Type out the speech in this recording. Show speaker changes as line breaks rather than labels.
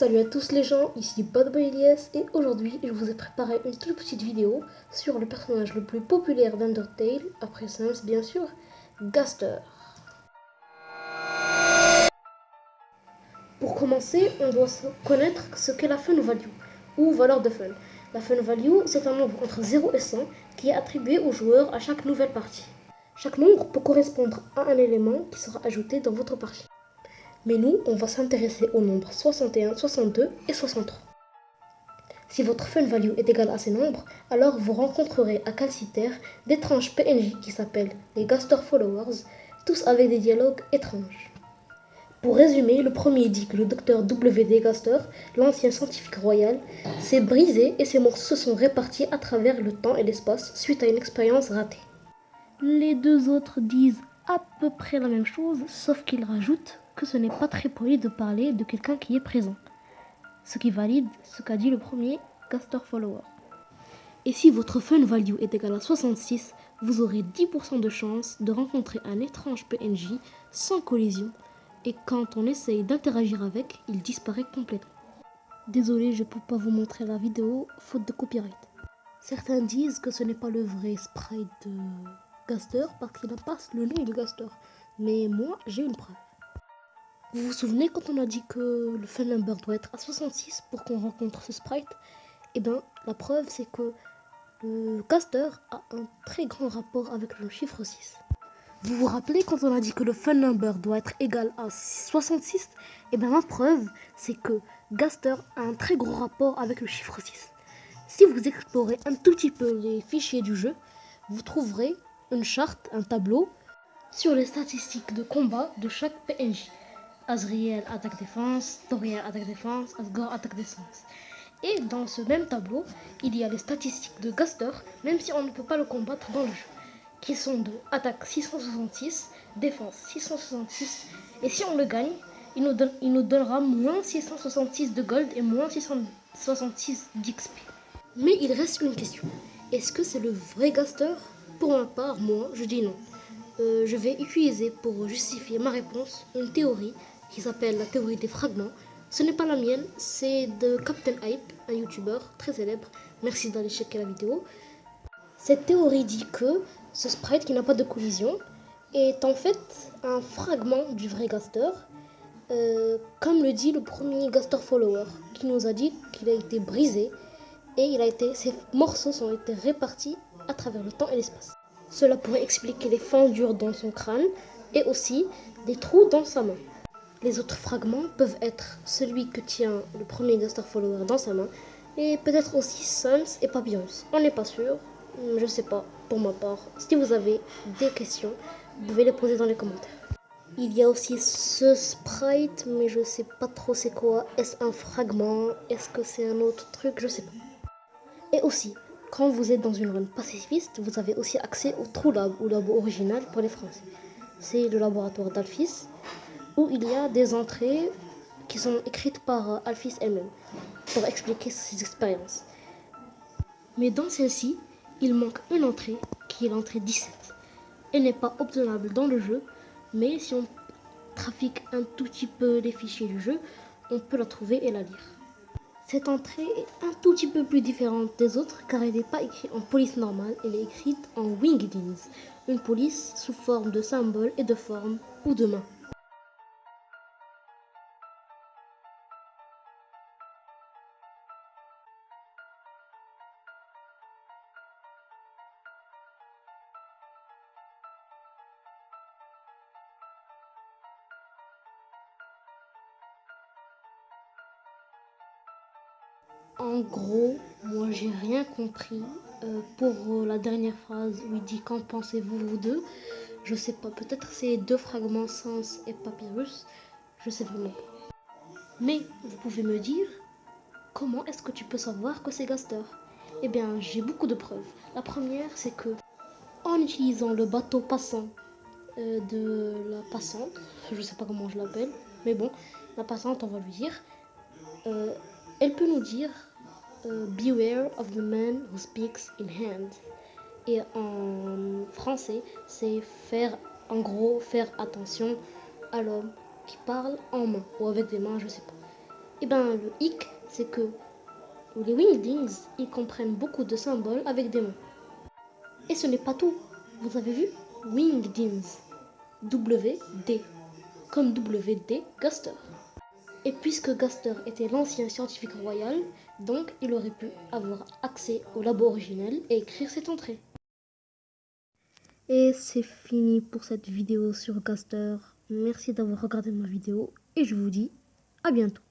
Salut à tous les gens, ici Bad Boy Elias et aujourd'hui je vous ai préparé une toute petite vidéo sur le personnage le plus populaire d'Undertale, après Sans bien sûr, Gaster. Pour commencer, on doit connaître ce qu'est la Fun Value, ou valeur de fun. La Fun Value, c'est un nombre entre 0 et 100 qui est attribué aux joueurs à chaque nouvelle partie. Chaque nombre peut correspondre à un élément qui sera ajouté dans votre partie. Mais nous, on va s'intéresser aux nombres 61, 62 et 63. Si votre fun value est égal à ces nombres, alors vous rencontrerez à Calciter d'étranges PNJ qui s'appellent les Gaster Followers, tous avec des dialogues étranges. Pour résumer, le premier dit que le docteur W.D. Gaster, l'ancien scientifique royal, s'est brisé et ses morceaux se sont répartis à travers le temps et l'espace suite à une expérience ratée. Les deux autres disent à peu près la même chose, sauf qu'ils rajoutent que ce n'est pas très poli de parler de quelqu'un qui est présent. Ce qui valide ce qu'a dit le premier Gaster Follower. Et si votre fun value est égal à 66, vous aurez 10% de chance de rencontrer un étrange PNJ sans collision, et quand on essaye d'interagir avec, il disparaît complètement. Désolé, je ne peux pas vous montrer la vidéo, faute de copyright. Certains disent que ce n'est pas le vrai sprite de Gaster parce qu'il n'a pas le nom de Gaster, mais moi j'ai une preuve. Vous vous souvenez quand on a dit que le fun number doit être à 66 pour qu'on rencontre ce sprite? Eh bien, la preuve c'est que le Gaster a un très grand rapport avec le chiffre 6. Vous vous rappelez quand on a dit que le fun number doit être égal à 66? Eh bien, la preuve c'est que Gaster a un très gros rapport avec le chiffre 6. Si vous explorez un tout petit peu les fichiers du jeu, vous trouverez une charte, un tableau, sur les statistiques de combat de chaque PNJ. Azriel attaque-défense, Toriel attaque-défense, Asgore attaque-défense. Et dans ce même tableau, il y a les statistiques de Gaster, même si on ne peut pas le combattre dans le jeu, qui sont de attaque 666, défense 666, et si on le gagne, il nous donnera moins 666 de gold et moins 666 d'XP. Mais il reste une question. Est-ce que c'est le vrai Gaster? Pour ma part, moi, je dis non. Je vais utiliser pour justifier ma réponse une théorie qui s'appelle la théorie des fragments. Ce n'est pas la mienne, c'est de Captain Hype, un youtubeur très célèbre. Merci d'aller checker la vidéo. Cette théorie dit que ce sprite qui n'a pas de collision est en fait un fragment du vrai Gaster, comme le dit le premier Gaster Follower, qui nous a dit qu'il a été brisé et ses morceaux ont été répartis à travers le temps et l'espace. Cela pourrait expliquer les fendures dans son crâne et aussi des trous dans sa main. Les autres fragments peuvent être celui que tient le premier Gaster Follower dans sa main et peut-être aussi Sans et Papyrus. On n'est pas sûr, je sais pas pour ma part. Si vous avez des questions, vous pouvez les poser dans les commentaires. Il y a aussi ce sprite, mais je sais pas trop c'est quoi. Est-ce un fragment? Est-ce que c'est un autre truc? Je sais pas. Et aussi, quand vous êtes dans une run pacifiste, vous avez aussi accès au True Lab, ou labo original pour les Français. C'est le laboratoire d'Alphys, où il y a des entrées qui sont écrites par Alphys elle-même, pour expliquer ses expériences. Mais dans celle-ci, il manque une entrée, qui est l'entrée 17. Elle n'est pas obtenable dans le jeu, mais si on trafique un tout petit peu les fichiers du jeu, on peut la trouver et la lire. Cette entrée est un tout petit peu plus différente des autres car elle n'est pas écrite en police normale, elle est écrite en Wingdings, une police sous forme de symboles et de formes ou de mains. En gros, moi j'ai rien compris. Pour la dernière phrase où il dit qu'en pensez-vous vous deux, je sais pas, peut-être c'est deux fragments Sans et Papyrus, je sais vraiment pas. Mais vous pouvez me dire, comment est-ce que tu peux savoir que c'est Gaster? Eh bien, j'ai beaucoup de preuves. La première, c'est que en utilisant le bateau passant de la passante, je sais pas comment je l'appelle, mais bon, la passante, on va lui dire, elle peut nous dire Beware of the man who speaks in hand. Et en français, c'est en gros, faire attention à l'homme qui parle en main, ou avec des mains, je sais pas. Eh bien, le hic, c'est que les wingdings, ils comprennent beaucoup de symboles avec des mots. Et ce n'est pas tout. Vous avez vu? Wingdings. W-D. Comme W-D Gaster. Et puisque Gaster était l'ancien scientifique royal, donc il aurait pu avoir accès au labo originel et écrire cette entrée. Et c'est fini pour cette vidéo sur Gaster. Merci d'avoir regardé ma vidéo et je vous dis à bientôt.